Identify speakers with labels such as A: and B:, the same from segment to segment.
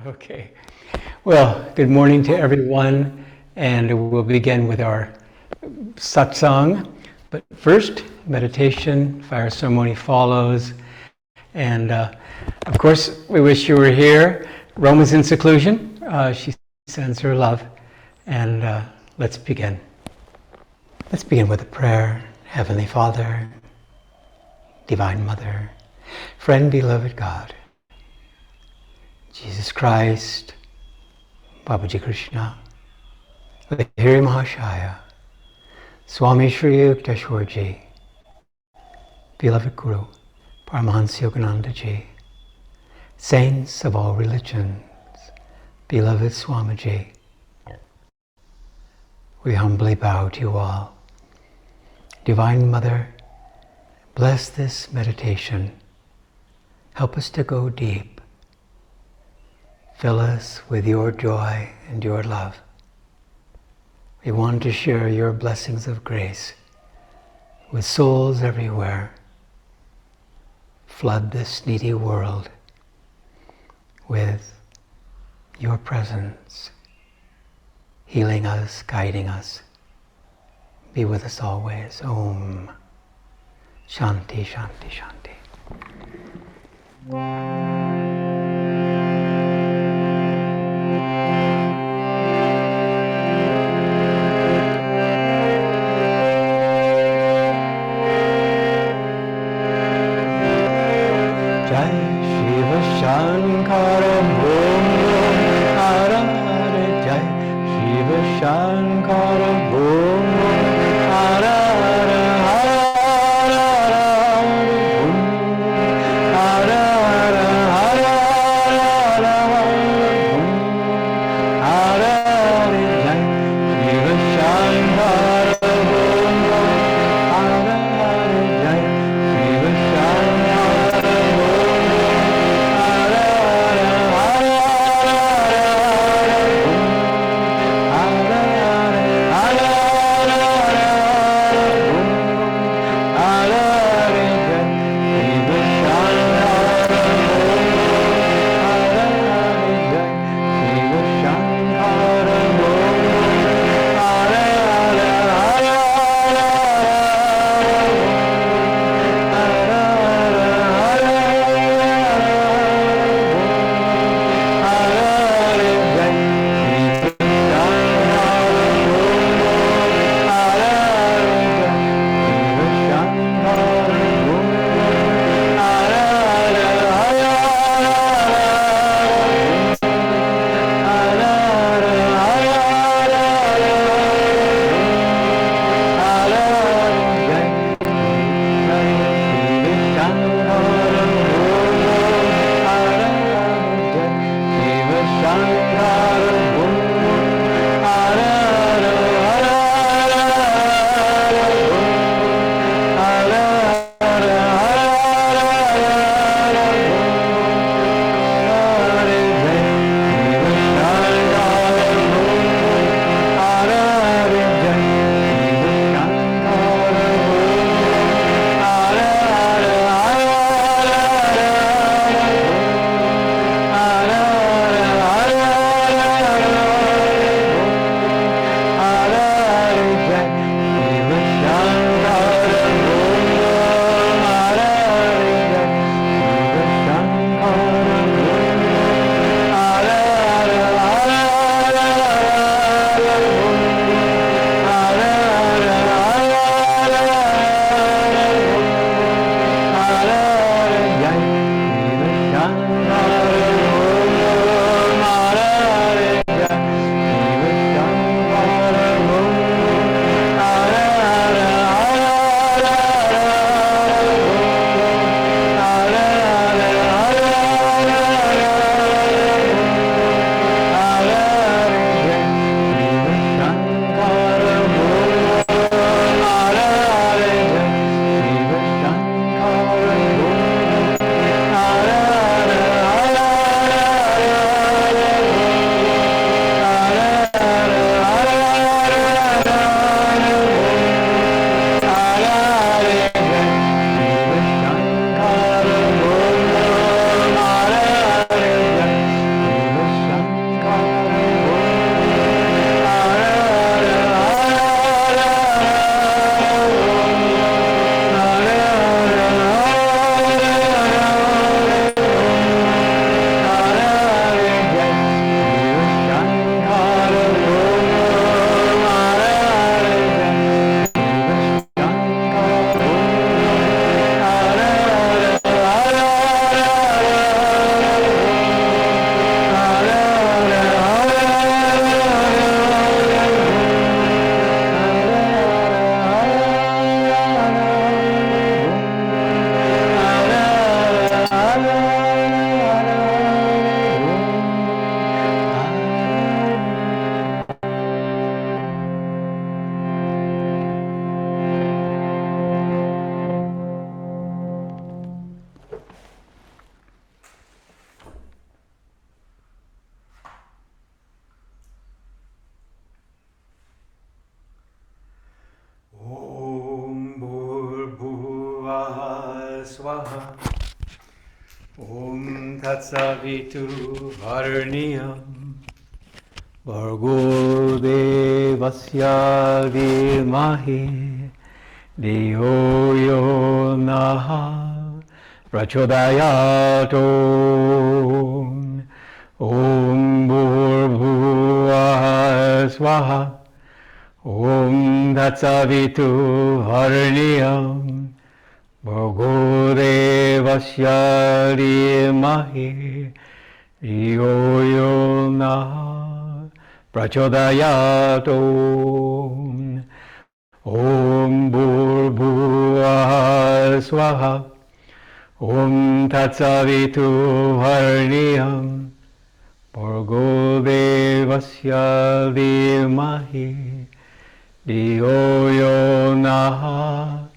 A: Okay. Well, good morning to everyone, and we'll begin with our Satsang. But first, meditation, fire ceremony follows. And of course, we wish you were here. Roma's in seclusion. She sends her love. And let's begin. Let's begin with a prayer. Heavenly Father, Divine Mother, Friend, Beloved God, Jesus Christ, Babaji Krishna, Lahiri Mahashaya, Swami Shri Yukteswarji, Beloved Guru, Paramahansa Yogananda Ji, Saints of all religions, Beloved Swamiji, we humbly bow to you all. Divine Mother, bless this meditation. Help us to go deep. Fill us with your joy and your love. We want to share your blessings of grace with souls everywhere. Flood this needy world with your presence, healing us, guiding us. Be with us always. Om. Shanti, Shanti, Shanti. Swaha. Om Tatsavitu Varniyam Bhargo Devasya Dhimahi Dhiyo Yo Naha Prachodayato. Om Bhurbhuvah Swaha. Om Tatsavitu Varniyam Bhargo Devasya Dhimahi Dhiyo Yo Naha Prachodayato. Om Bhurbhuvah Swaha. Om Tatsavitu Varniyam Bhargo Devasya Dhimahi Dhiyo Yo Naha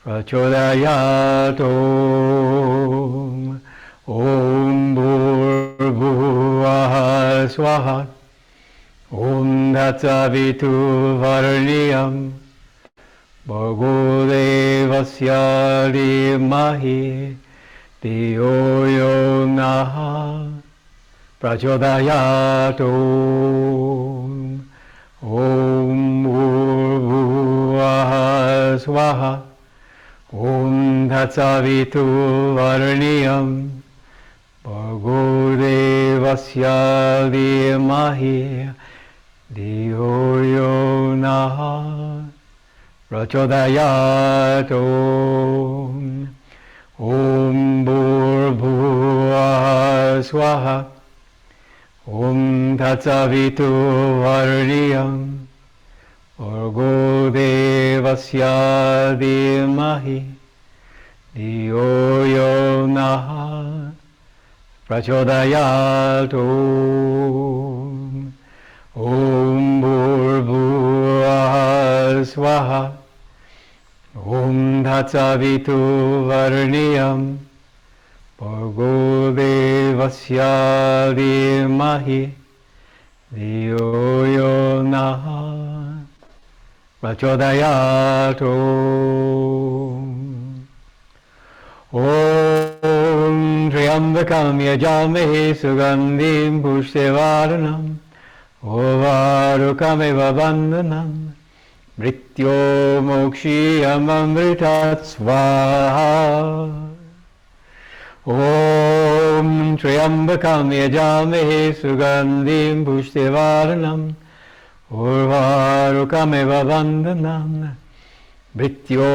A: Prachodayato. Om Bhurbhuvah Swaha. Om Tatsavitu Varniyam Bhargo Devasya Dhimahi Dhiyo Yo Naha Prachodayato. Om Bhurbhuvah Swaha. Om Tatsavitu Varniyam Bhargo Devasya Dhimahi Dhiyo Yo Naha Prachodayato. Om Bhurbhuvah Swaha. Om Tatsavitu Varniyam Bhargo Devasya Dhimahi Dhiyo Yo Naha Prachodayato. Om Bhurbhuvah Swaha. Om Tatsavitu Varniyam Bhargo Devasya Dhimahi Dhiyo Yo Naha Prachodayato. Om Triambakam Yajamahe Sugandhim Pushtivaranam Ovarukamiva Bandhanam Mrityo Mokshiyam Amritat Svaha. Om Triambakam Yajamahe Sugandhim Pushtivaranam Urvarukamiva Bandhanam Mrityo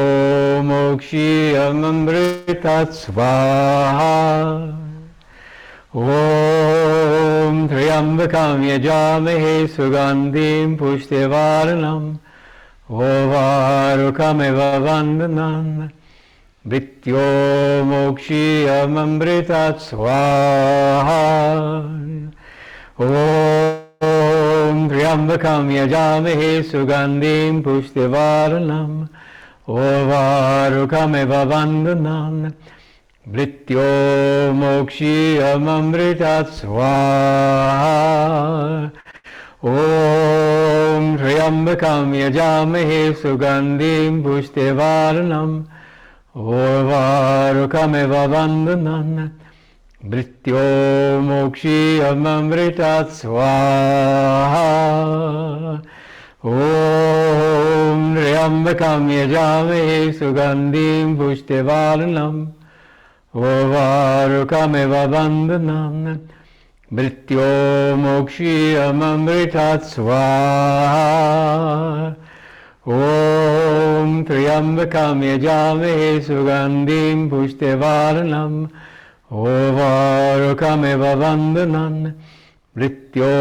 A: Mokshiyam Amritat Svaha. Om Triambakam Yajamahe Sugandhim Pushtivaranam Urvarukamiva Bandhanam Mrityo Mokshiyam Amritat Swaha. Om Triambakam Yajamahe Sugandhim Pushtivaranam Ovarukamiva Bandhanam Mrityo Mokshiyam Amritat Swaha. Om Triambakam Yajamahe Sugandhim Pushtivaranam Ovarukamiva Bandhanam Mrityo Mokshiyam Amritat Swaha. Om Triambakam Yajamahe Sugandhim Pushtivaranam Ovarukamiva Bandhanam Mrityo Mokshiyam Amritat Swaha. Om Triambakam Yajamahe Sugandhim Pushtivaranam Ovarukamiva Bandhanam Mrityo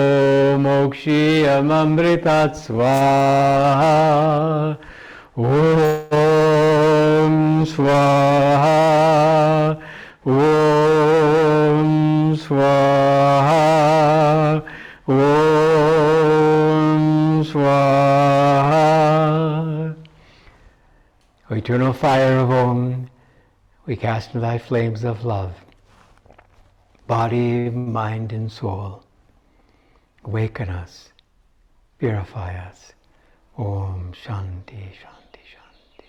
A: Mokshiyam Amritat Swaha. Om Swaha. Om Swaha. Om Swaha. O eternal fire of Om, we cast into thy flames of love, body, mind, and soul. Awaken us, purify us. Om Shanti, Shanti, Shanti.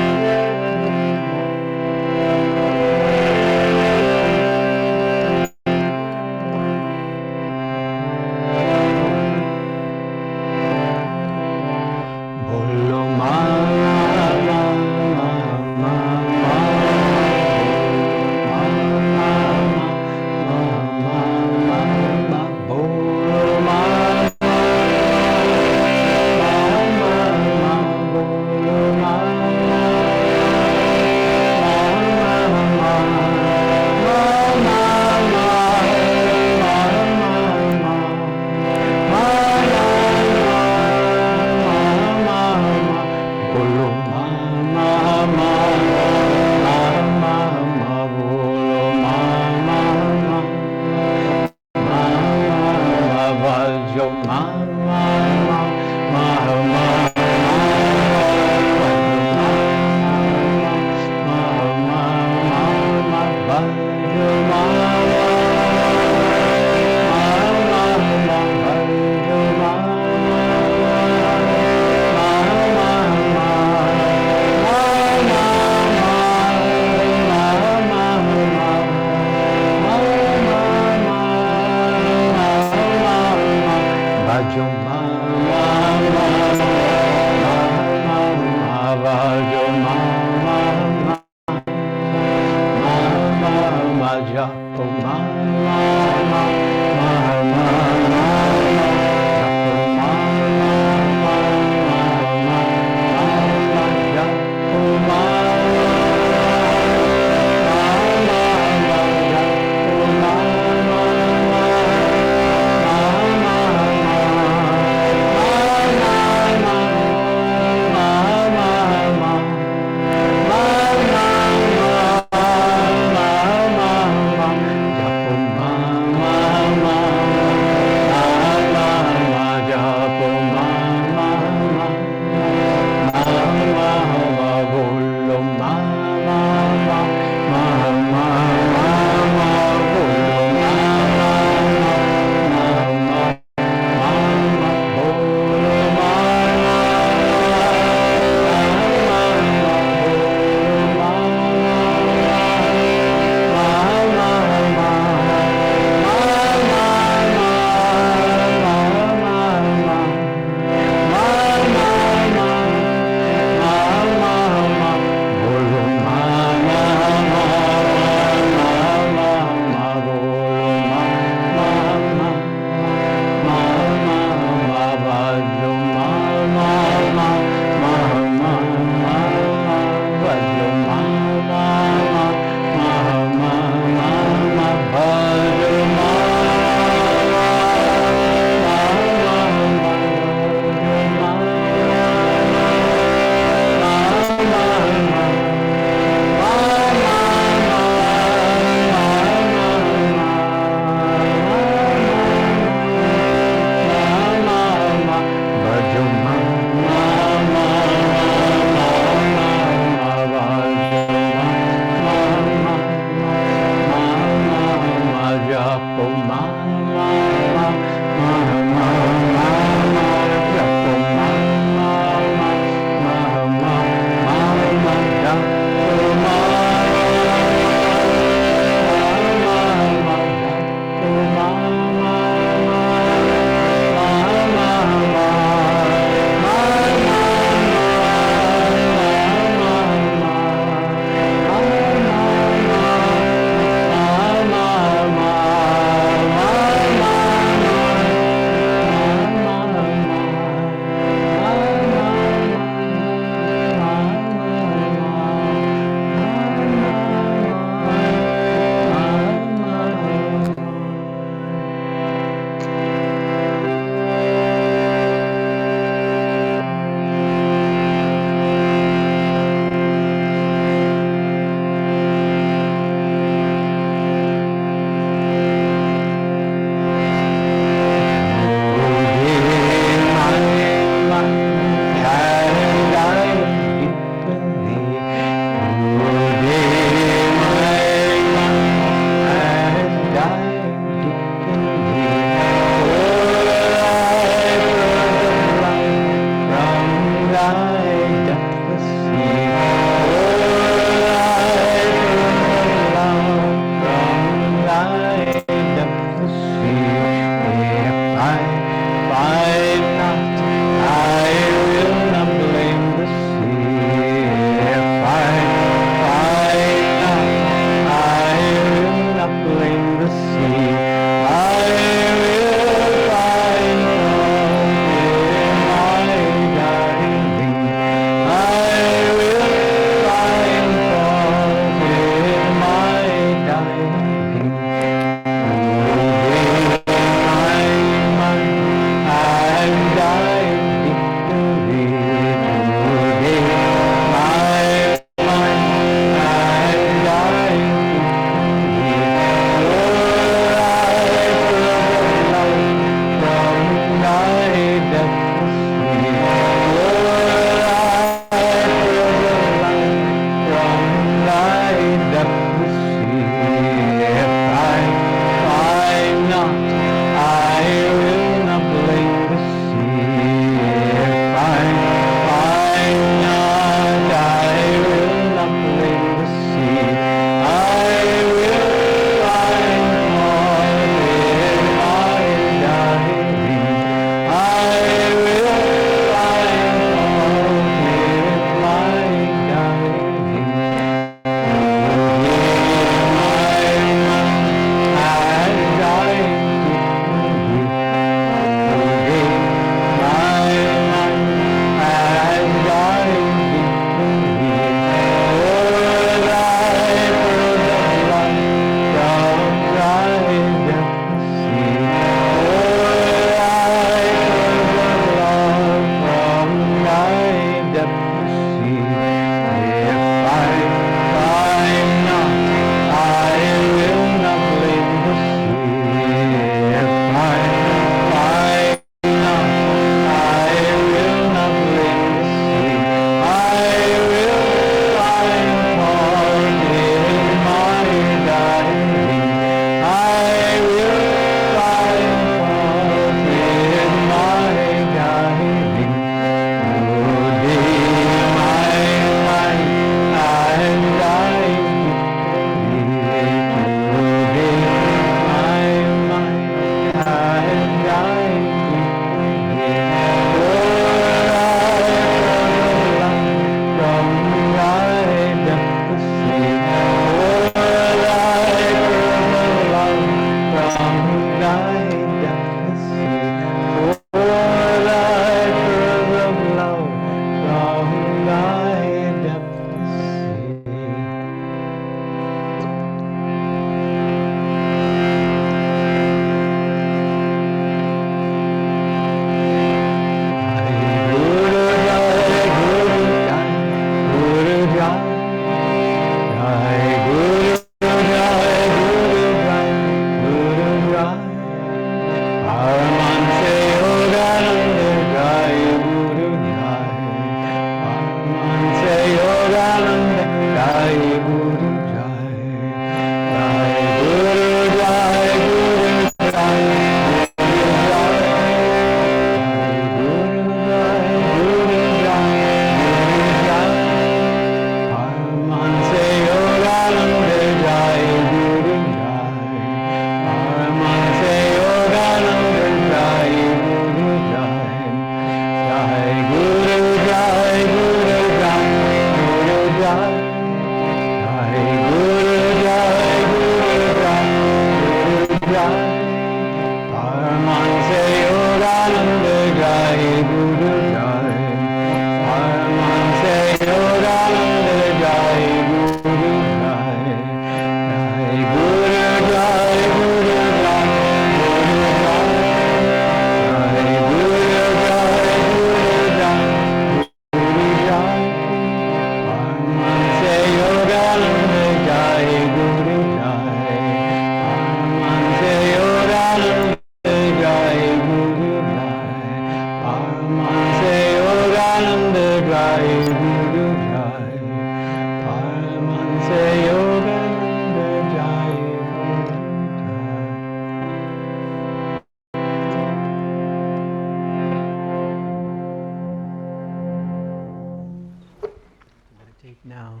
A: seat now.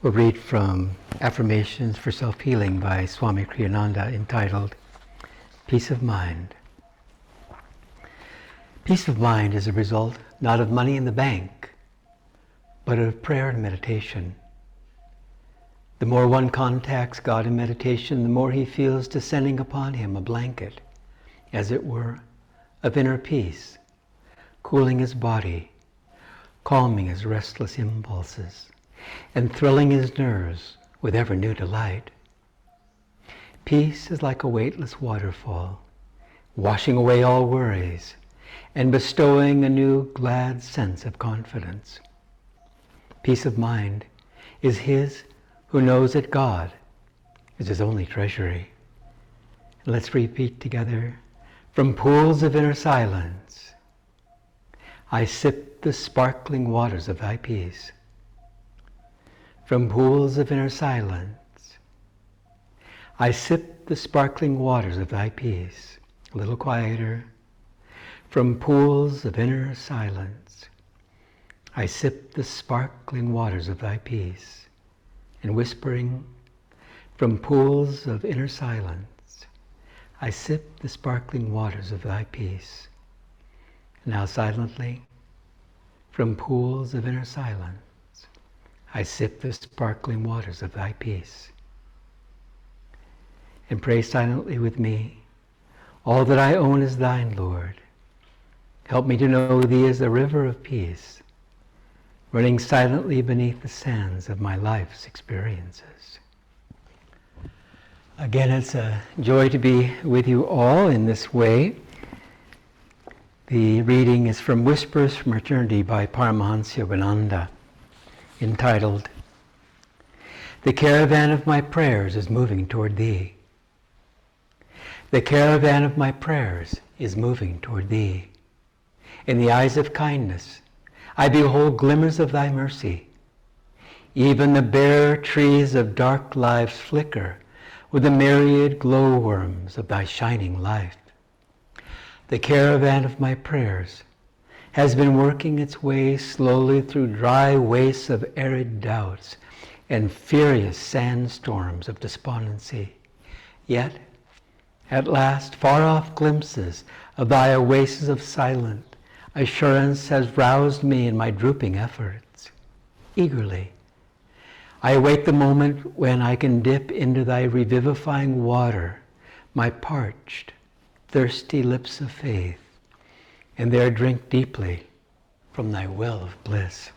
A: We'll read from Affirmations for Self-Healing by Swami Kriyananda, entitled Peace of Mind. Peace of mind is a result not of money in the bank, but of prayer and meditation. The more one contacts God in meditation, the more he feels descending upon him a blanket, as it were, of inner peace, cooling his body, calming his restless impulses, and thrilling his nerves with ever new delight. Peace is like a weightless waterfall, washing away all worries and bestowing a new glad sense of confidence. Peace of mind is his who knows that God is his only treasury. Let's repeat together. From pools of inner silence, I sip the sparkling waters of thy peace. From pools of inner silence, I sip the sparkling waters of thy peace. A little quieter. From pools of inner silence, I sip the sparkling waters of thy peace. And whispering, from pools of inner silence, I sip the sparkling waters of thy peace. Now silently, from pools of inner silence, I sip the sparkling waters of thy peace. And pray silently with me. All that I own is thine, Lord. Help me to know thee as the river of peace, running silently beneath the sands of my life's experiences. Again, it's a joy to be with you all in this way. The reading is from Whispers from Eternity by Paramahansa Yogananda, entitled, The Caravan of My Prayers is Moving Toward Thee. The caravan of my prayers is moving toward thee. In the eyes of kindness, I behold glimmers of thy mercy. Even the bare trees of dark lives flicker with the myriad glowworms of thy shining life. The caravan of my prayers has been working its way slowly through dry wastes of arid doubts and furious sandstorms of despondency. Yet, at last, far-off glimpses of thy oasis of silent assurance has roused me in my drooping efforts. Eagerly, I await the moment when I can dip into thy revivifying water my parched, thirsty lips of faith, and there drink deeply from thy well of bliss.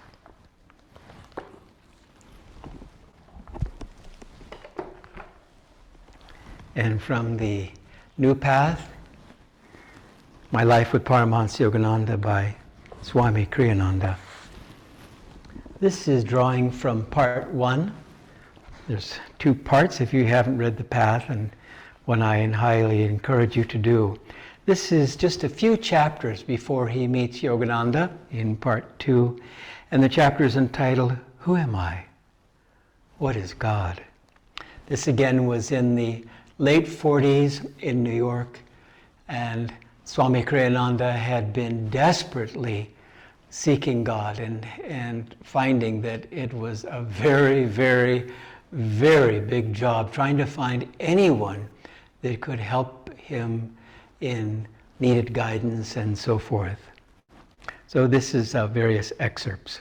A: And from the New Path, My Life with Paramahansa Yogananda by Swami Kriyananda. This is drawing from part 1. There's 2 parts if you haven't read the path, and one I highly encourage you to do. This is just a few chapters before he meets Yogananda in part 2, and the chapter is entitled, Who Am I? What is God? This again was in the late 40s in New York, and Swami Kriyananda had been desperately seeking God and finding that it was a very, very, very big job trying to find anyone that could help him in needed guidance and so forth. So this is various excerpts.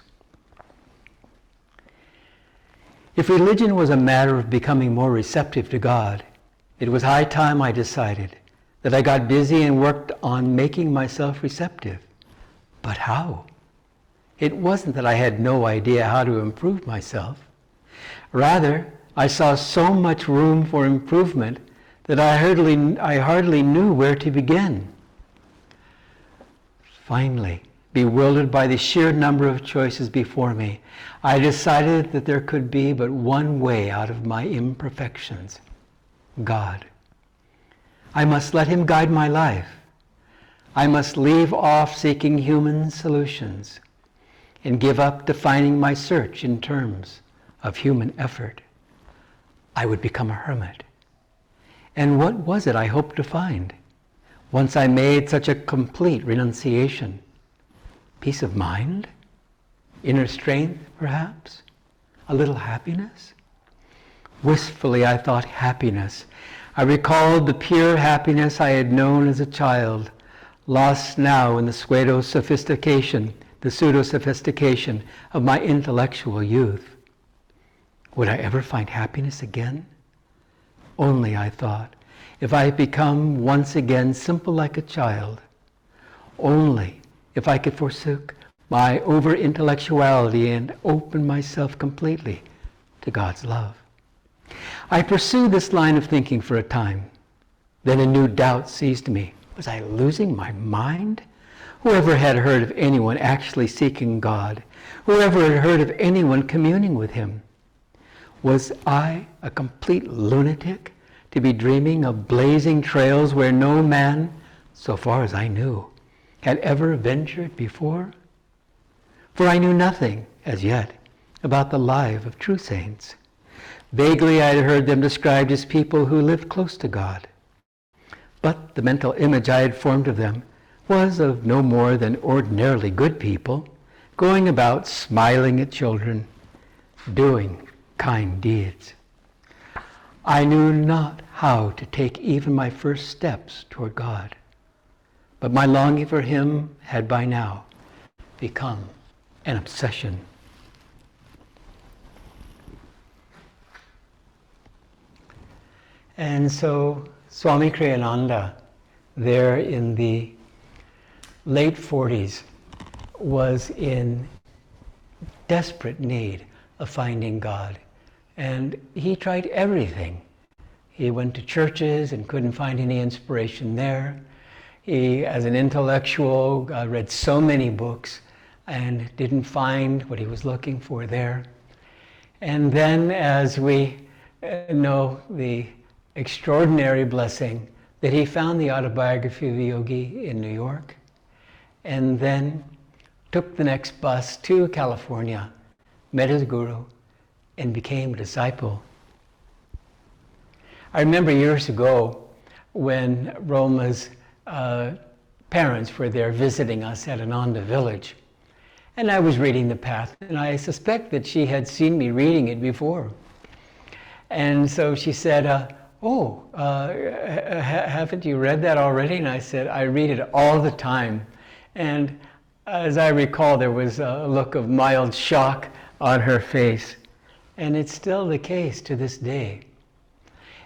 A: If religion was a matter of becoming more receptive to God, it was high time, I decided, that I got busy and worked on making myself receptive. But how? It wasn't that I had no idea how to improve myself. Rather, I saw so much room for improvement that I hardly knew where to begin. Finally, bewildered by the sheer number of choices before me, I decided that there could be but one way out of my imperfections: God. I must let him guide my life. I must leave off seeking human solutions and give up defining my search in terms of human effort. I would become a hermit. And what was it I hoped to find once I made such a complete renunciation? Peace of mind? Inner strength, perhaps? A little happiness? Wistfully, I thought happiness. I recalled the pure happiness I had known as a child, lost now in the pseudo-sophistication of my intellectual youth. Would I ever find happiness again? Only, I thought, if I had become once again simple like a child. Only if I could forsake my over-intellectuality and open myself completely to God's love. I pursued this line of thinking for a time. Then a new doubt seized me. Was I losing my mind? Whoever had heard of anyone actually seeking God? Whoever had heard of anyone communing with Him? Was I a complete lunatic to be dreaming of blazing trails where no man, so far as I knew, had ever ventured before? For I knew nothing, as yet, about the life of true saints. Vaguely I had heard them described as people who lived close to God. But the mental image I had formed of them was of no more than ordinarily good people, going about smiling at children, doing kind deeds. I knew not how to take even my first steps toward God, but my longing for Him had by now become an obsession. And so Swami Kriyananda, there in the late 40s, was in desperate need of finding God. And he tried everything. He went to churches and couldn't find any inspiration there. He, as an intellectual, read so many books and didn't find what he was looking for there. And then, as we know, the extraordinary blessing that he found the autobiography of a yogi in New York, and then took the next bus to California, met his guru, and became a disciple. I remember years ago when Roma's parents were there visiting us at Ananda Village, and I was reading the Path, and I suspect that she had seen me reading it before. And so she said, haven't you read that already? And I said, I read it all the time. And as I recall, there was a look of mild shock on her face. And it's still the case to this day.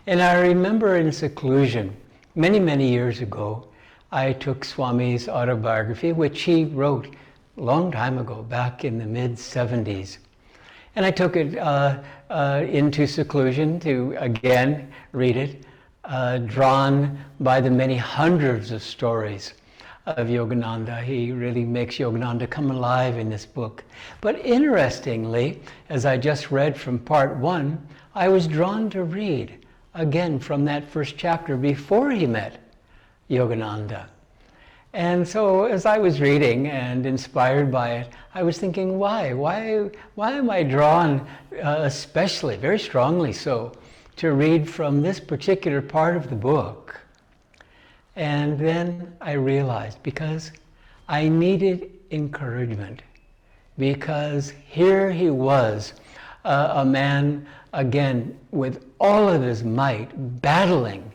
A: And I remember in seclusion, many, many years ago, I took Swami's autobiography, which he wrote a long time ago, back in the mid-70s. And I took it into seclusion to again read it, drawn by the many hundreds of stories of Yogananda. He really makes Yogananda come alive in this book. But interestingly, as I just read from part 1, I was drawn to read again from that first chapter before he met Yogananda. And so as I was reading and inspired by it, I was thinking, why? Why am I drawn, especially, very strongly so, to read from this particular part of the book? And then I realized, because I needed encouragement, because here he was, a man, again, with all of his might, battling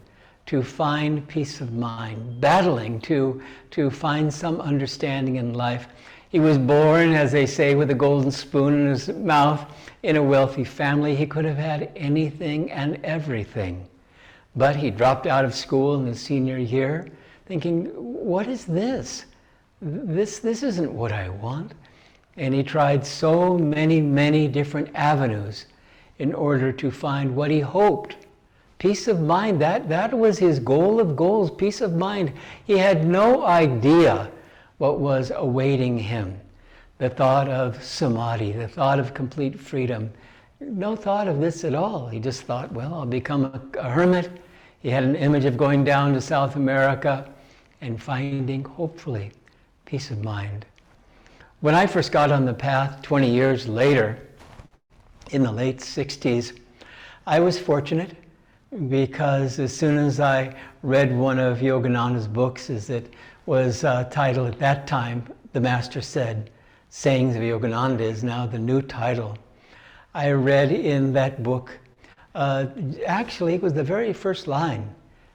A: to find peace of mind, battling to find some understanding in life. He was born, as they say, with a golden spoon in his mouth in a wealthy family. He could have had anything and everything. But he dropped out of school in his senior year thinking, what is this? This isn't what I want. And he tried so many, many different avenues in order to find what he hoped. Peace of mind, that was his goal of goals, peace of mind. He had no idea what was awaiting him. The thought of samadhi, the thought of complete freedom. No thought of this at all. He just thought, well, I'll become a hermit. He had an image of going down to South America and finding, hopefully, peace of mind. When I first got on the path 20 years later, in the late 60s, I was fortunate, because as soon as I read one of Yogananda's books, as it was titled at that time, the Master said, Sayings of Yogananda is now the new title. I read in that book, actually it was the very first line,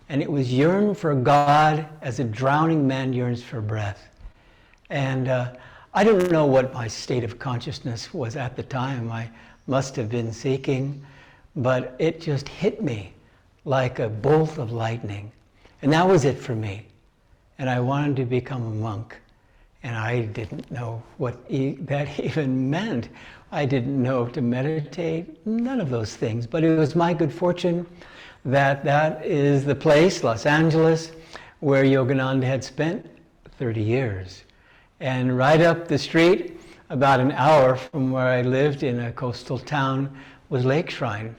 A: and it was yearn for God as a drowning man yearns for breath. And I don't know what my state of consciousness was at the time. I must have been seeking, but it just hit me like a bolt of lightning. And that was it for me. And I wanted to become a monk. And I didn't know what that even meant. I didn't know to meditate, none of those things. But it was my good fortune that that is the place, Los Angeles, where Yogananda had spent 30 years. And right up the street, about an hour from where I lived in a coastal town, was Lake Shrine.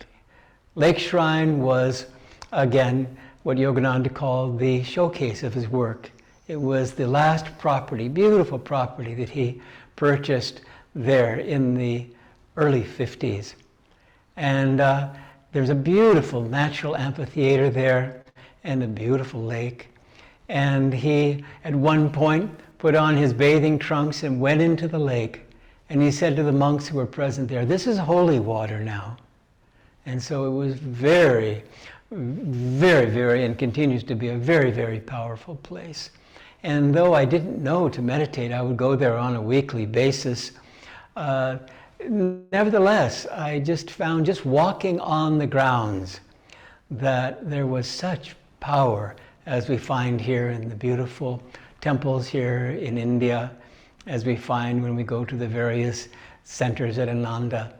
A: Lake Shrine was, again, what Yogananda called the showcase of his work. It was the last property, beautiful property, that he purchased there in the early 50s. And there's a beautiful natural amphitheater there and a beautiful lake. And he, at one point, put on his bathing trunks and went into the lake. And he said to the monks who were present there, "This is holy water now." And so it was very, very, and continues to be a very, very powerful place. And though I didn't know to meditate, I would go there on a weekly basis. Nevertheless, I just found, just walking on the grounds, that there was such power, as we find here in the beautiful temples here in India, as we find when we go to the various centers at Ananda.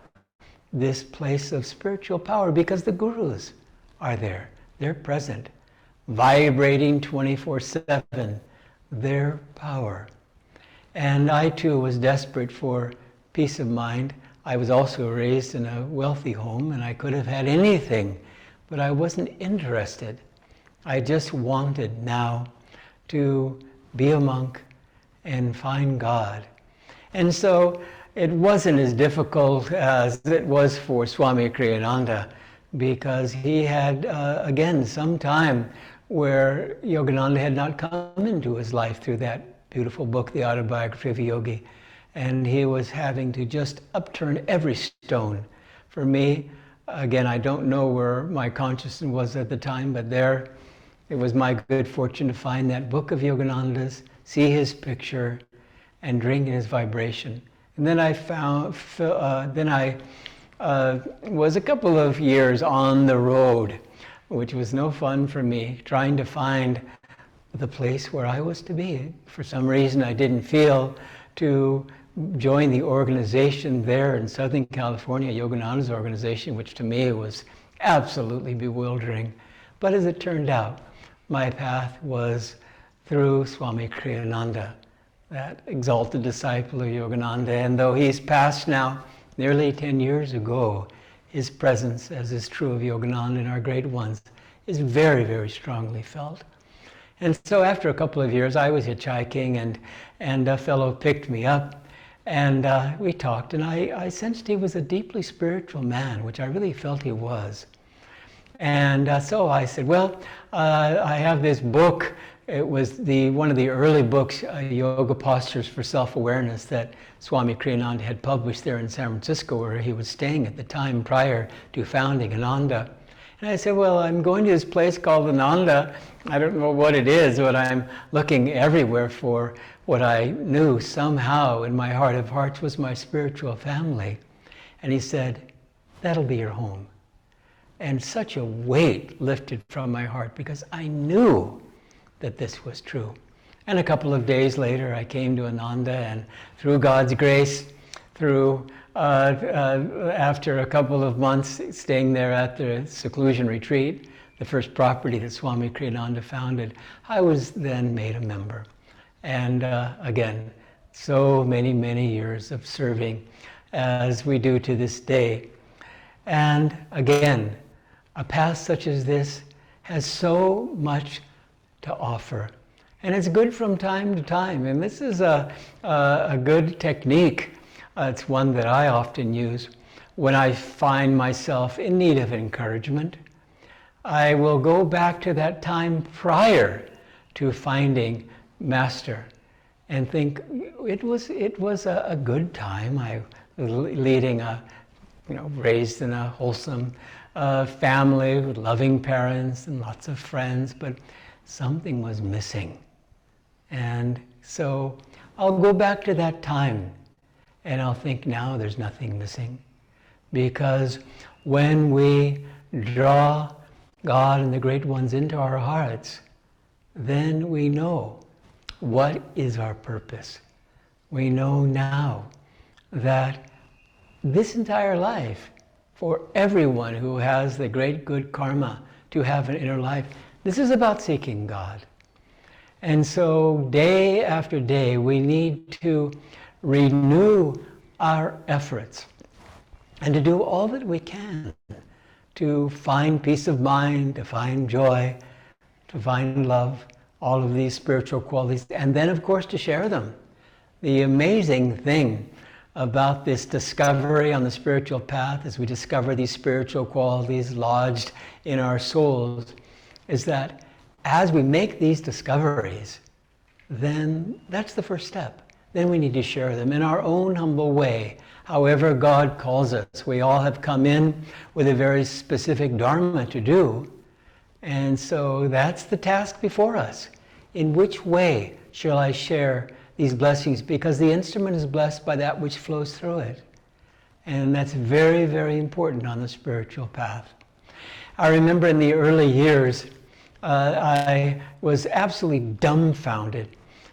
A: This place of spiritual power, because the gurus are there. They're present, vibrating 24/7. Their power. And I too was desperate for peace of mind. I was also raised in a wealthy home and I could have had anything, but I wasn't interested. I just wanted now to be a monk and find God. And so it wasn't as difficult as it was for Swami Kriyananda, because he had, again, some time where Yogananda had not come into his life through that beautiful book, The Autobiography of a Yogi. And he was having to just upturn every stone. For me, again, I don't know where my consciousness was at the time, but there, it was my good fortune to find that book of Yogananda's, see his picture, and drink in his vibration. And then I found, was a couple of years on the road, which was no fun for me, trying to find the place where I was to be. For some reason, I didn't feel to join the organization there in Southern California, Yogananda's organization, which to me was absolutely bewildering. But as it turned out, my path was through Swami Kriyananda, that exalted disciple of Yogananda. And though he's passed now, nearly 10 years ago, his presence, as is true of Yogananda and our great ones, is very, very strongly felt. And so after a couple of years, I was hitchhiking, and a fellow picked me up, and we talked, and I sensed he was a deeply spiritual man, which I really felt he was. And so I said, well, I have this book. It was one of the early books, Yoga Postures for Self-Awareness, that Swami Kriyananda had published there in San Francisco, where he was staying at the time prior to founding Ananda. And I said, well, I'm going to this place called Ananda. I don't know what it is, but I'm looking everywhere for what I knew somehow in my heart of hearts was my spiritual family. And he said, that'll be your home. And such a weight lifted from my heart, because I knew that this was true. And a couple of days later, I came to Ananda, and through God's grace, after a couple of months staying there at the Seclusion retreat, the first property that Swami Kriyananda founded, I was then made a member. And again, so many, many years of serving as we do to this day. And again, a path such as this has so much to offer. And it's good from time to time. And this is a good technique. It's one that I often use when I find myself in need of encouragement. I will go back to that time prior to finding Master and think it was a good time. I was leading raised in a wholesome family with loving parents and lots of friends, but something was missing. And so I'll go back to that time and I'll think now there's nothing missing. Because when we draw God and the great ones into our hearts, then we know what is our purpose. We know now that this entire life, for everyone who has the great good karma to have an inner life, this is about seeking God. And so day after day, we need to renew our efforts and to do all that we can to find peace of mind, to find joy, to find love, all of these spiritual qualities, and then of course to share them. The amazing thing about this discovery on the spiritual path, as we discover these spiritual qualities lodged in our souls, is that as we make these discoveries, then that's the first step. Then we need to share them in our own humble way, however God calls us. We all have come in with a very specific dharma to do, and so that's the task before us. In which way shall I share these blessings? Because the instrument is blessed by that which flows through it. And that's very, very important on the spiritual path. I remember in the early years, I was absolutely dumbfounded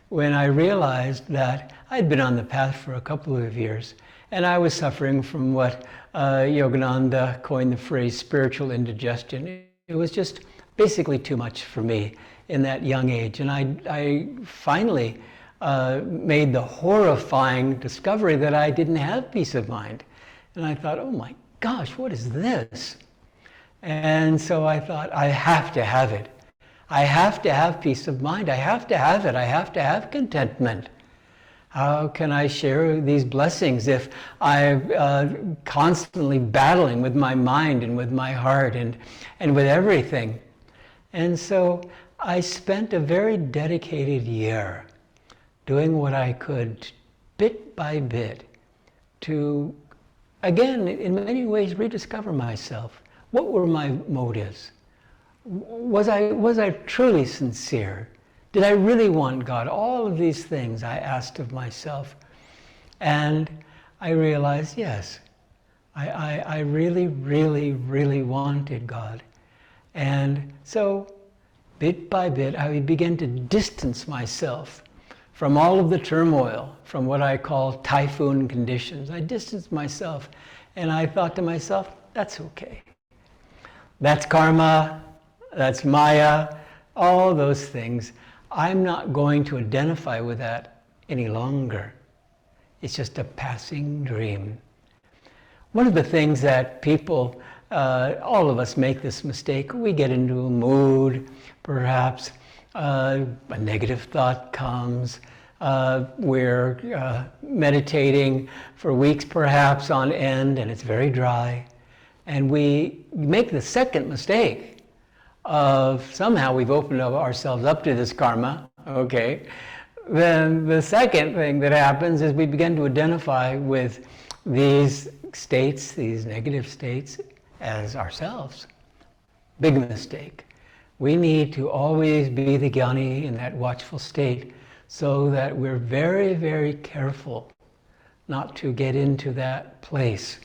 A: when I realized that I'd been on the path for a couple of years, and I was suffering from what Yogananda coined the phrase spiritual indigestion. It was just basically too much for me in that young age. And I finally made the horrifying discovery that I didn't have peace of mind. And I thought, oh my gosh, what is this? And so I thought, I have to have it. I have to have peace of mind. I have to have it. I have to have contentment. How can I share these blessings if I'm constantly battling with my mind and with my heart and with everything? And so I spent a very dedicated year doing what I could, bit by bit, to, again, in many ways, rediscover myself. What were my motives? Was I truly sincere? Did I really want God? All of these things I asked of myself. And I realized, yes, I really, really, really wanted God. And so, bit by bit, I began to distance myself from all of the turmoil, from what I call typhoon conditions. I distanced myself, and I thought to myself, that's okay. That's karma, that's maya, all those things. I'm not going to identify with that any longer. It's just a passing dream. One of the things that people, all of us make this mistake, we get into a mood, perhaps a negative thought comes, we're meditating for weeks perhaps on end and it's very dry, and we make the second mistake of somehow we've opened ourselves up to this karma, okay, then the second thing that happens is we begin to identify with these states, these negative states, as ourselves. Big mistake. We need to always be the jnani in that watchful state so that we're very, very careful not to get into that place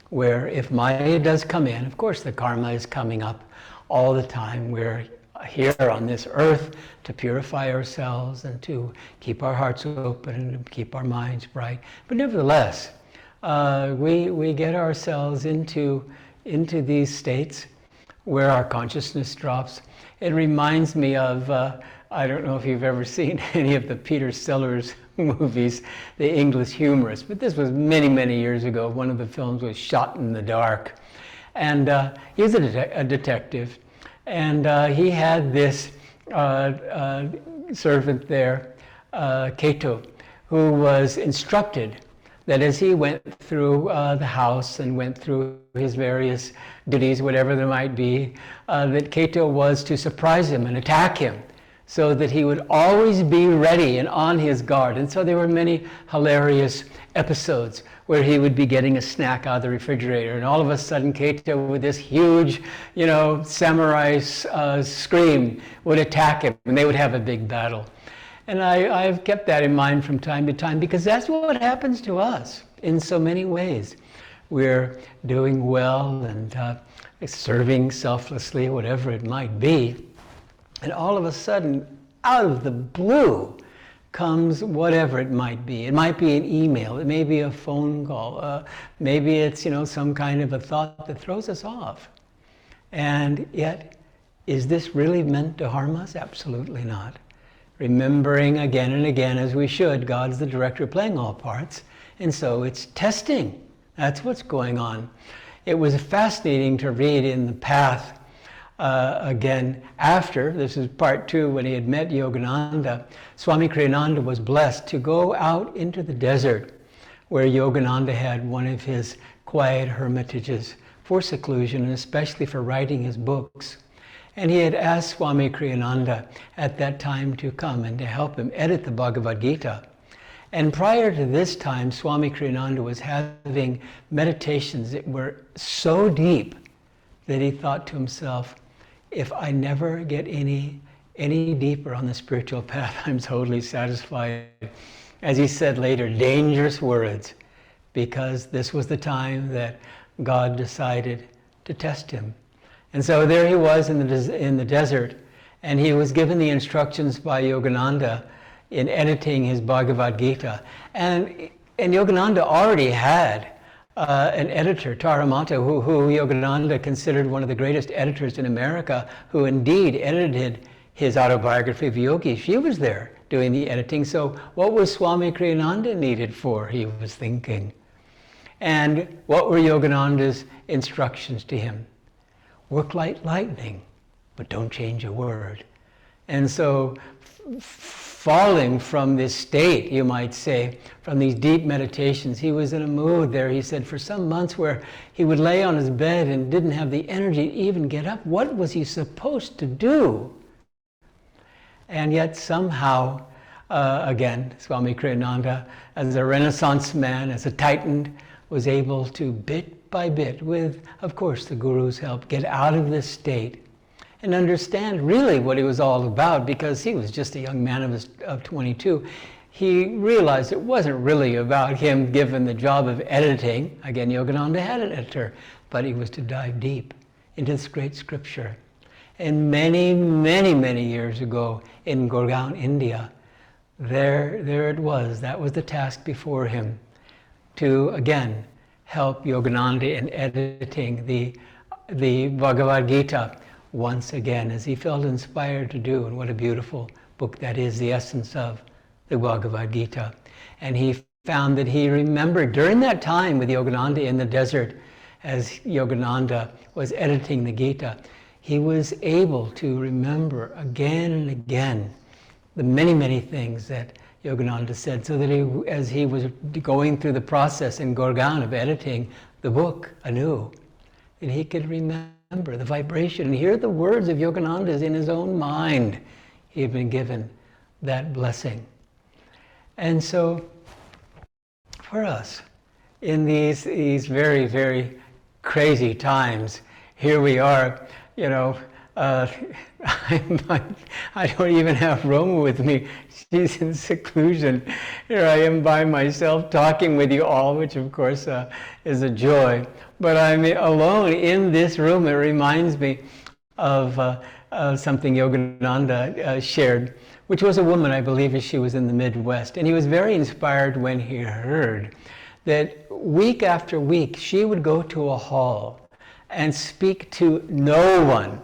A: where if Maya does come in, of course the karma is coming up all the time. We're here on this earth to purify ourselves and to keep our hearts open and to keep our minds bright. But nevertheless, we get ourselves into these states where our consciousness drops. It reminds me of, I don't know if you've ever seen any of the Peter Sellers movies, the English humorist, but this was many, many years ago. One of the films was Shot in the Dark. And he was a detective, and he had this servant there, Cato, who was instructed that as he went through the house and went through his various duties, whatever there might be, that Cato was to surprise him and attack him so that he would always be ready and on his guard. And so there were many hilarious episodes where he would be getting a snack out of the refrigerator, and all of a sudden Keita, with this huge, samurai scream, would attack him, and they would have a big battle. And I've kept that in mind from time to time, because that's what happens to us in so many ways. We're doing well and serving selflessly, whatever it might be, and all of a sudden, out of the blue, comes whatever it might be. It might be an email, it may be a phone call, maybe it's some kind of a thought that throws us off. And yet, is this really meant to harm us? Absolutely not. Remembering again and again, as we should, God's the director playing all parts, and so it's testing. That's what's going on. It was fascinating to read in the Path again after, this is part 2, when he had met Yogananda. Swami Kriyananda was blessed to go out into the desert where Yogananda had one of his quiet hermitages for seclusion, and especially for writing his books. And he had asked Swami Kriyananda at that time to come and to help him edit the Bhagavad Gita. And prior to this time, Swami Kriyananda was having meditations that were so deep that he thought to himself, if I never get any deeper on the spiritual path, I'm totally satisfied. As he said later, dangerous words, because this was the time that God decided to test him. And so there he was in the desert, and he was given the instructions by Yogananda in editing his Bhagavad Gita. And Yogananda already had an editor, Taramata, who Yogananda considered one of the greatest editors in America, who indeed edited his autobiography of Yogi. She was there doing the editing. So what was Swami Kriyananda needed for, he was thinking. And what were Yogananda's instructions to him? Work like lightning, but don't change a word. And so falling from this state, you might say, from these deep meditations, he was in a mood there, he said, for some months where he would lay on his bed and didn't have the energy to even get up. What was he supposed to do? And yet somehow, again, Swami Kriyananda, as a Renaissance man, as a Titan, was able to, bit by bit, with, of course, the Guru's help, get out of this state and understand really what he was all about, because he was just a young man of 22. He realized it wasn't really about him given the job of editing. Again, Yogananda had an editor, but he was to dive deep into this great scripture. And many, many, many years ago in Gurgaon, India, there it was. That was the task before him, to again help Yogananda in editing the Bhagavad Gita once again, as he felt inspired to do. And what a beautiful book that is, the essence of the Bhagavad Gita. And he found that he remembered during that time with Yogananda in the desert, as Yogananda was editing the Gita, he was able to remember again and again the many, many things that Yogananda said, so that as he was going through the process in Gurgaon of editing the book anew, that he could remember the vibration and hear the words of Yogananda's in his own mind. He had been given that blessing. And so for us, in these very, very crazy times, here we are, I don't even have Roma with me. She's in seclusion. Here I am by myself talking with you all, which of course is a joy. But I'm alone in this room. It reminds me of something Yogananda shared, which was a woman, I believe she was in the Midwest. And he was very inspired when he heard that week after week, she would go to a hall and speak to no one.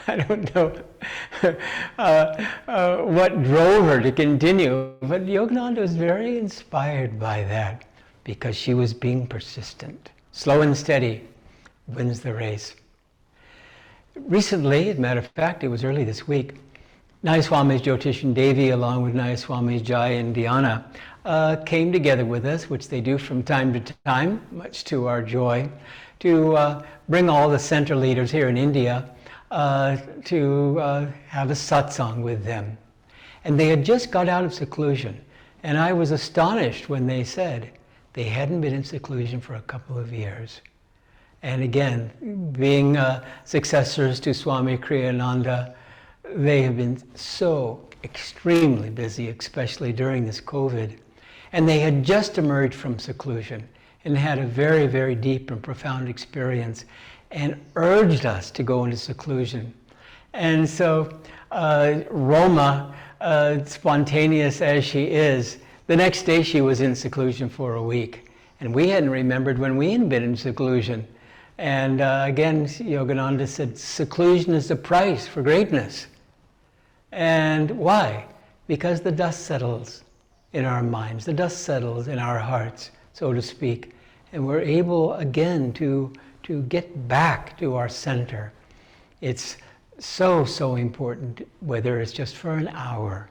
A: I don't know what drove her to continue, but Yogananda was very inspired by that, because she was being persistent. Slow and steady wins the race. Recently, as a matter of fact, it was early this week, Nayaswami's Jyotish and Devi, along with Nayaswami's Jai and Dhyana, came together with us, which they do from time to time, much to our joy, to bring all the center leaders here in India to have a satsang with them. And they had just got out of seclusion. And I was astonished when they said they hadn't been in seclusion for a couple of years. And again, being successors to Swami Kriyananda, they have been so extremely busy, especially during this COVID. And they had just emerged from seclusion and had a very, very deep and profound experience and urged us to go into seclusion. And so Roma, spontaneous as she is, the next day she was in seclusion for a week. And we hadn't remembered when we had been in seclusion. And again, Yogananda said, seclusion is the price for greatness. And why? Because the dust settles in our minds, the dust settles in our hearts, so to speak. And we're able again to get back to our center. It's so, so important, whether it's just for an hour,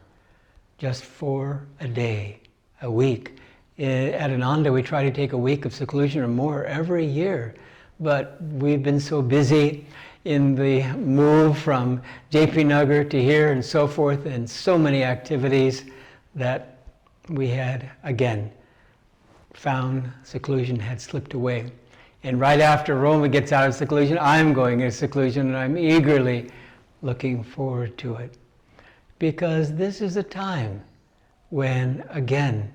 A: just for a day, a week. At Ananda, we try to take a week of seclusion or more every year. But we've been so busy in the move from JP Nagar to here and so forth, and so many activities that we had, again, found seclusion had slipped away. And right after Roma gets out of seclusion, I'm going into seclusion, and I'm eagerly looking forward to it. Because this is a time when, again,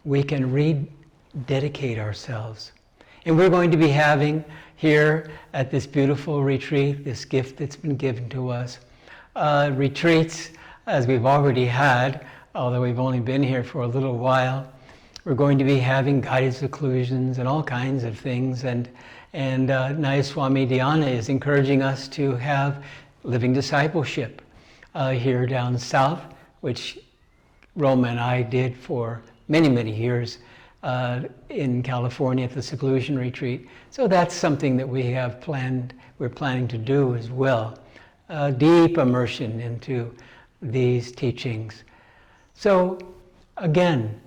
A: we can rededicate ourselves. And we're going to be having here at this beautiful retreat, this gift that's been given to us, retreats as we've already had, although we've only been here for a little while. We're going to be having guided seclusions and all kinds of things. And Nayaswami Dhyana is encouraging us to have living discipleship here down south, which Roma and I did for many, many years. In California at the seclusion retreat. So that's something that we have planned, we're planning to do as well. Deep immersion into these teachings. So again,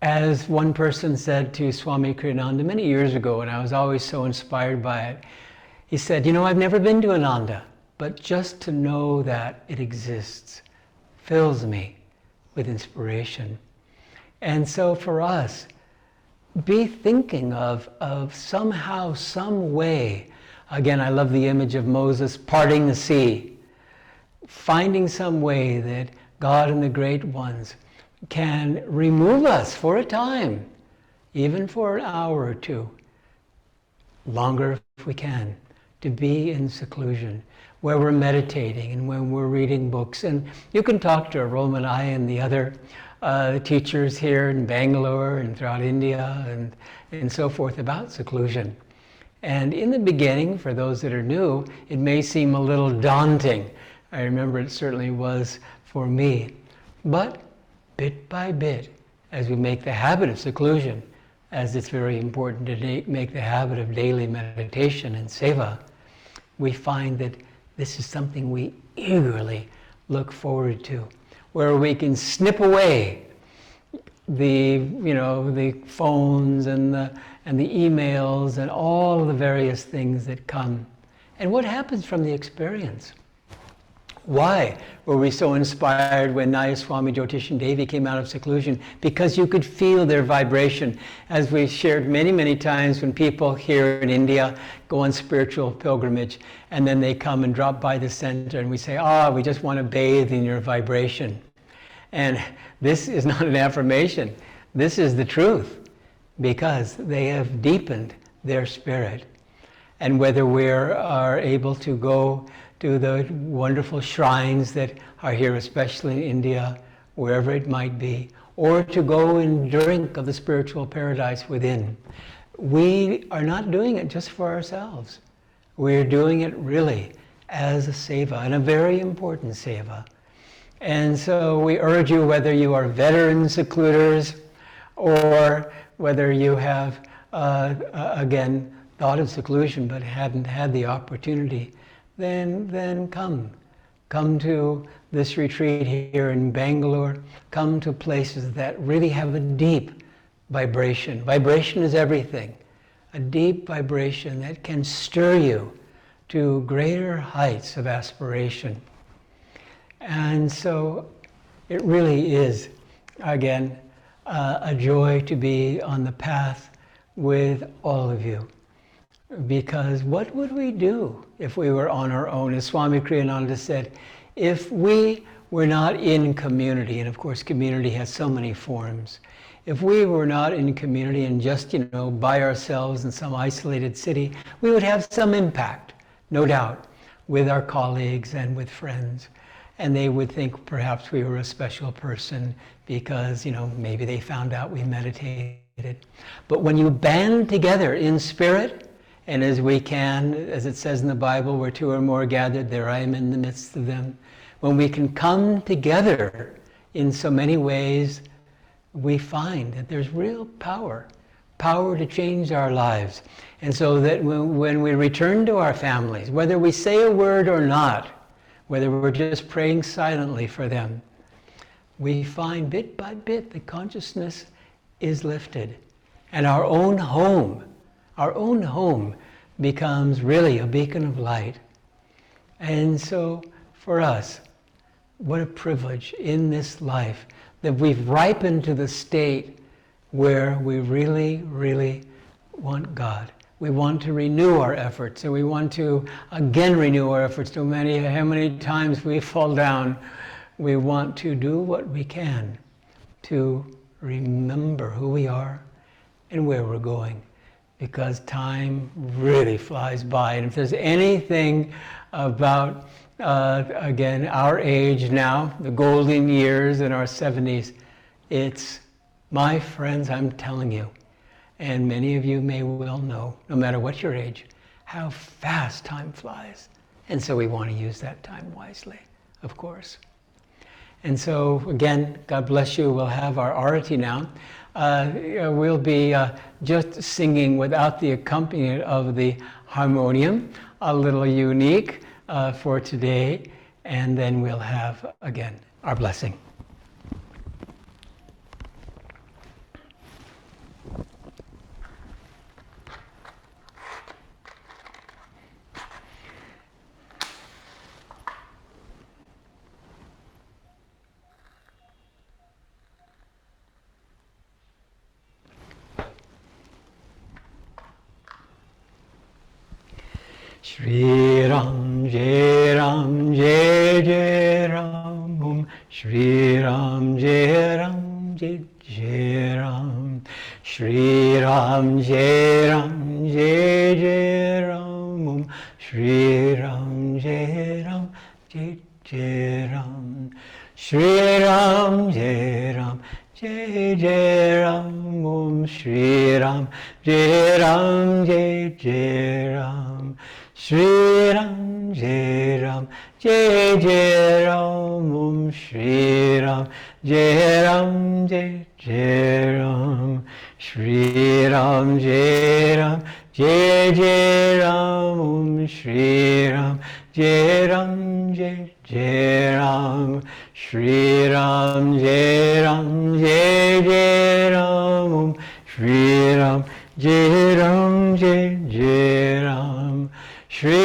A: as one person said to Swami Kriyananda many years ago, and I was always so inspired by it, he said, I've never been to Ananda, but just to know that it exists fills me with inspiration. And so for us, be thinking of somehow, some way. Again, I love the image of Moses parting the sea. Finding some way that God and the great ones can remove us for a time, even for an hour or two, longer if we can, to be in seclusion, where we're meditating and when we're reading books. And you can talk to Roma and I and the other teachers here in Bangalore and throughout India and so forth about seclusion. And in the beginning, for those that are new, it may seem a little daunting. I remember it certainly was for me. But bit by bit, as we make the habit of seclusion, as it's very important to make the habit of daily meditation and seva, we find that this is something we eagerly look forward to, where we can snip away the phones and the emails and all the various things that come. And what happens from the experience? Why were we so inspired when Nayaswami Jyotish and Devi came out of seclusion? Because you could feel their vibration. As we shared many, many times, when people here in India go on spiritual pilgrimage and then they come and drop by the center and we say, we just want to bathe in your vibration. And this is not an affirmation. This is the truth, because they have deepened their spirit. And whether we are able to go to the wonderful shrines that are here, especially in India, wherever it might be, or to go and drink of the spiritual paradise within, we are not doing it just for ourselves. We're doing it really as a seva, and a very important seva. And so we urge you, whether you are veteran secluders or whether you have, again, thought of seclusion but hadn't had the opportunity, then come. Come to this retreat here in Bangalore. Come to places that really have a deep vibration. Vibration is everything. A deep vibration that can stir you to greater heights of aspiration. And so it really is, again, a joy to be on the path with all of you. Because what would we do if we were on our own? As Swami Kriyananda said, if we were not in community, and of course community has so many forms, if we were not in community and just, by ourselves in some isolated city, we would have some impact, no doubt, with our colleagues and with friends. And they would think perhaps we were a special person because, maybe they found out we meditated. But when you band together in spirit, and as we can, as it says in the Bible, where two or more are gathered, there I am in the midst of them. When we can come together in so many ways, we find that there's real power to change our lives. And so that when we return to our families, whether we say a word or not, whether we're just praying silently for them, we find bit by bit the consciousness is lifted. And our own home becomes really a beacon of light. And so for us, what a privilege in this life that we've ripened to the state where we really, really want God. We want to renew our efforts, and we want to again renew our efforts. No matter how many times we fall down, we want to do what we can to remember who we are and where we're going, because time really flies by. And if there's anything about, again, our age now, the golden years in our 70s, it's, my friends, I'm telling you, and many of you may well know, no matter what your age, how fast time flies. And so we want to use that time wisely, of course. And so, again, God bless you. We'll have our Aarti now. We'll be just singing without the accompaniment of the harmonium, a little unique for today. And then we'll have, again, our blessing. Shri Ram Jai Ram Jai Jai Ram Om Shri Ram Jai Ram Jai Jai Ram Shri Ram Jai Ram Jai Jai Ram Om Shri Ram Jai Ram Jai Jai Ram Shri Ram Jai Ram Jai Jai Ram Om Shri Ram Jai Ram Jai Jai Ram Shri Ram Jai Ram Jai Jai Ram Om Shri Ram Jai Ram Jai Jai Ram Shri Ram Jai Ram Jai Jai Ram Om Shri Ram Jai Ram Jai Jai Ram Shri Ram Jai Ram Jai Jai Ram Om Shri Ram Jai Ram Jai Jai Ram Shri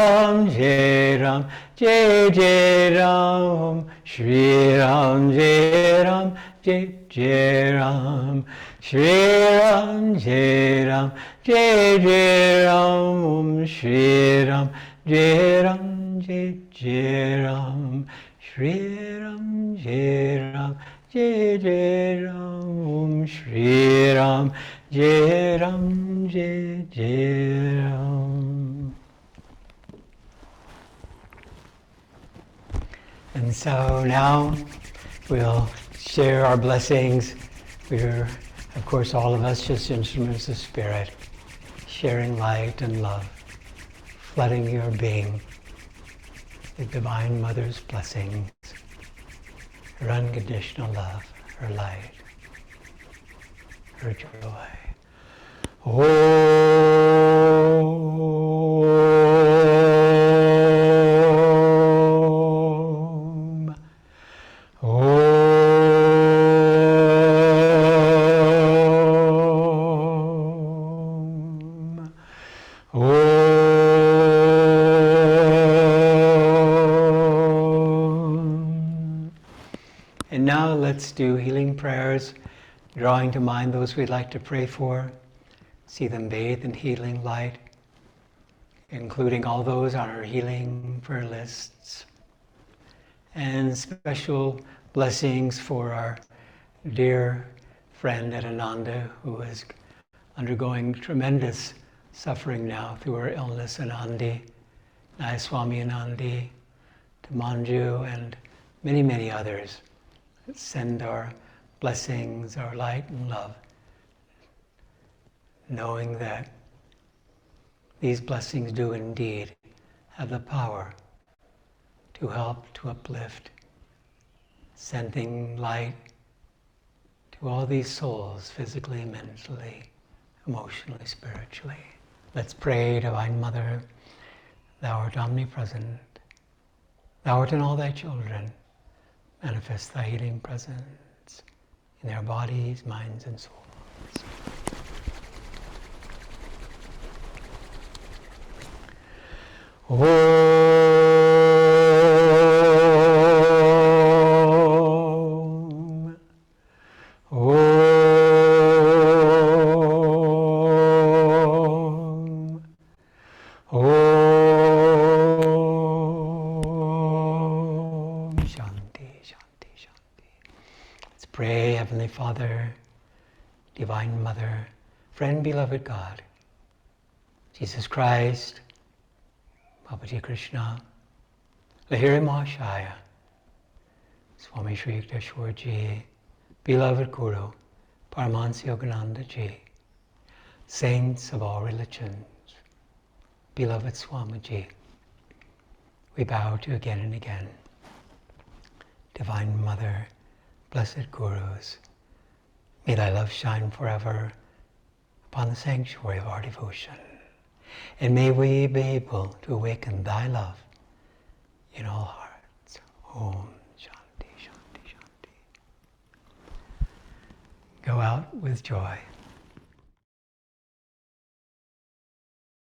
A: Ram Jai Ram Jai Jai Ram Shri Ram Jai Ram Jai Jai Ram Shri Ram Jai Ram Jai Jai Ram Shri Ram Jai Ram Jai Jai Ram Shri Ram Jai Ram Jai Jai Ram Shri Ram Jai Ram Jai Jai Ram. And so now we'll share our blessings. We're, of course, all of us just instruments of spirit, sharing light and love, flooding your being, the Divine Mother's blessings, her unconditional love, her light, her joy. Om. do healing prayers, drawing to mind those we'd like to pray for. See them bathed in healing light, including all those on our healing prayer lists. And special blessings for our dear friend at Ananda, who is undergoing tremendous suffering now through her illness, Anandi, Nayaswami Anandi, to Manju, and many, many others. Send our blessings, our light and love, knowing that these blessings do indeed have the power to help, to uplift, sending light to all these souls, physically, mentally, emotionally, spiritually. Let's pray, Divine Mother, Thou art omnipresent. Thou art in all Thy children. Manifest Thy healing presence in their bodies, minds, and souls. Pray, Heavenly Father, Divine Mother, Friend, Beloved God, Jesus Christ, Bhagavati Krishna, Lahiri Mahashaya, Swami Shri Yukteswar Ji, Beloved Guru, Paramahansa Yogananda Ji, Saints of all religions, Beloved Swamiji, we bow to again and again. Divine Mother, Blessed Gurus, may Thy love shine forever upon the sanctuary of our devotion. And may we be able to awaken Thy love in all hearts. Om Shanti, Shanti, Shanti. Go out with joy.